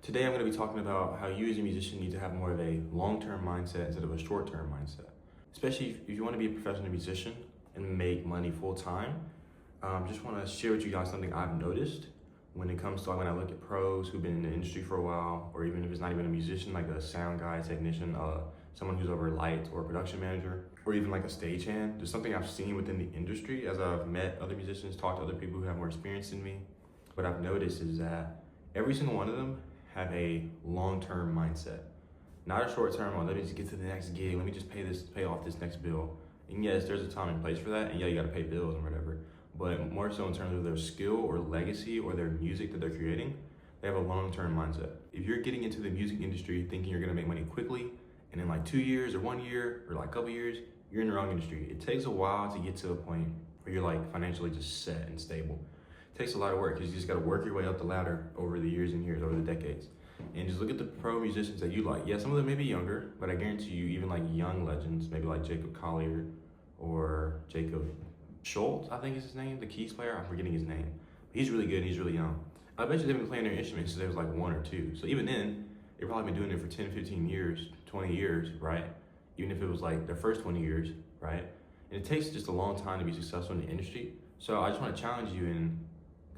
Today I'm going to be talking about how you as a musician need to have more of a long-term mindset instead of a short-term mindset. Especially if you want to be a professional musician and make money full-time. Just want to share with you guys something I've noticed when it comes to when I look at pros who've been in the industry for a while, or even if it's not even a musician, like a sound guy, technician, someone who's over light or a production manager, or even like a stagehand. There's something I've seen within the industry as I've met other musicians, talked to other people who have more experience than me. What I've noticed is that every single one of them have a long-term mindset. Not a short-term, let me just get to the next gig, let me just pay off this next bill. And yes, there's a time and place for that, and yeah, you gotta pay bills and whatever. But more so in terms of their skill or legacy or their music that they're creating, they have a long-term mindset. If you're getting into the music industry thinking you're gonna make money quickly, and in like 2 years or 1 year or like a couple years, you're in the wrong industry. It takes a while to get to a point where you're like financially just set and stable. It takes a lot of work because you just gotta work your way up the ladder over the years and years, over the decades. And just look at the pro musicians that you like. Yeah, some of them may be younger, but I guarantee you, even like young legends, maybe like Jacob Collier or Jacob Schultz, I think is his name, the keys player, I'm forgetting his name. But he's really good and he's really young. I bet you they've been playing their instruments since they was like 1 or 2. So even then, they've probably been doing it for 10, 15 years, 20 years, right? Even if it was like their first 20 years, right? And it takes just a long time to be successful in the industry. So I just wanna challenge you and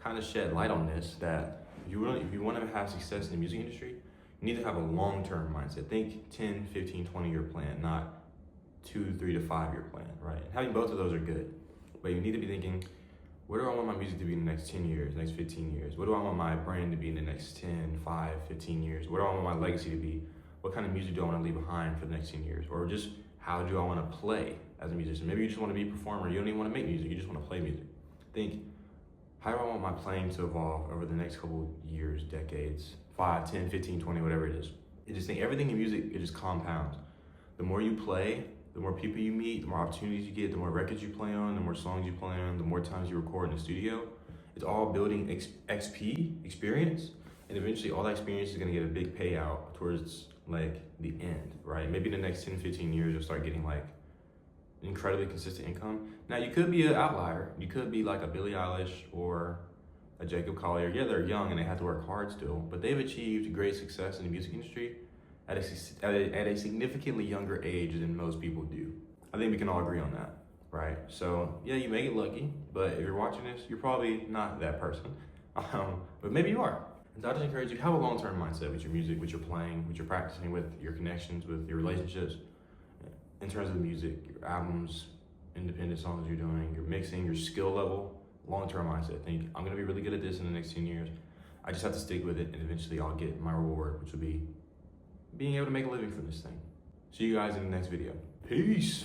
kind of shed light on this, that if you want to have success in the music industry, you need to have a long-term mindset. Think 10, 15, 20-year plan, not 2, 3 to 5 year plan, right? Having both of those are good, but you need to be thinking, where do I want my music to be in the next 10 years, next 15 years? What do I want my brand to be in the next 10, 5, 15 years? What do I want my legacy to be? What kind of music do I want to leave behind for the next 10 years? Or just how do I want to play as a musician? Maybe you just want to be a performer. You don't even want to make music. You just want to play music. Think, how do I want my playing to evolve over the next couple years, decades, 5, 10, 15, 20, whatever it is? You just think everything in music, it just compounds. The more you play, the more people you meet, the more opportunities you get, the more records you play on, the more songs you play on, the more times you record in the studio. It's all building XP, experience, and eventually all that experience is gonna get a big payout towards like the end, right? Maybe in the next 10, 15 years, you'll start getting like incredibly consistent income. Now you could be an outlier. You could be like a Billie Eilish or a Jacob Collier. Yeah, they're young and they have to work hard still, but they've achieved great success in the music industry at a significantly younger age than most people do. I think we can all agree on that, right? So yeah, you may get lucky, but if you're watching this, you're probably not that person. But maybe you are. And so I just encourage you to have a long-term mindset with your music, with your playing, with your practicing, with your connections, with your relationships. In terms of the music, your albums, independent songs you're doing, your mixing, your skill level, long-term mindset. Think, I'm gonna be really good at this in the next 10 years. I just have to stick with it and eventually I'll get my reward, which will be being able to make a living from this thing. See you guys in the next video. Peace.